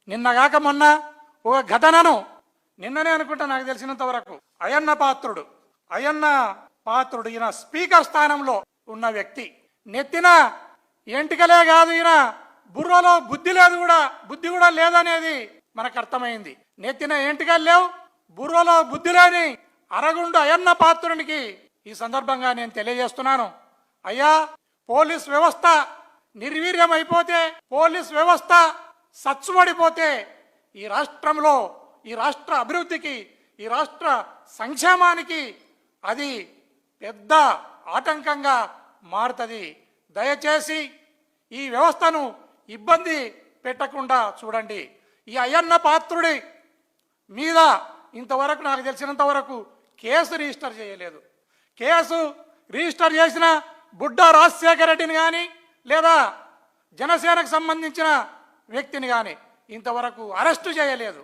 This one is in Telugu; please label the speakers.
Speaker 1: నిన్నగాక మొన్న ఒక ఘటనను నిన్ననే అనుకుంటా నాకు తెలిసినంత వరకు అయ్యన్న పాత్రుడు ఈయన స్పీకర్ స్థానంలో ఉన్న వ్యక్తి నెత్తిన ఎంటికలే కాదు, ఈయన బుర్రలో బుద్ధి కూడా లేదనేది మనకు అర్థమైంది. నెత్తిన ఎంటికలు లేవు, బుర్రలో బుద్ధి లేని అరగుండు అయ్యన్న పాత్రునికి ఈ సందర్భంగా నేను తెలియజేస్తున్నాను. అయ్యా, పోలీస్ వ్యవస్థ నిర్వీర్యం అయిపోతే, పోలీస్ వ్యవస్థ సచ్చుబడిపోతే ఈ రాష్ట్రంలో, ఈ రాష్ట్ర అభివృద్ధికి, ఈ రాష్ట్ర సంక్షేమానికి అది పెద్ద ఆటంకంగా మారుతుంది. దయచేసి ఈ వ్యవస్థను ఇబ్బంది పెట్టకుండా చూడండి. ఈ అయ్యన్న పాత్రుడి మీద ఇంతవరకు నాకు తెలిసినంత వరకు కేసు రిజిస్టర్ చేయలేదు. కేసు రిజిస్టర్ చేసిన బుడ్డా రాజశేఖర రెడ్డిని కానీ లేదా జనసేనకు సంబంధించిన వ్యక్తిని కానీ ఇంతవరకు అరెస్టు చేయలేదు.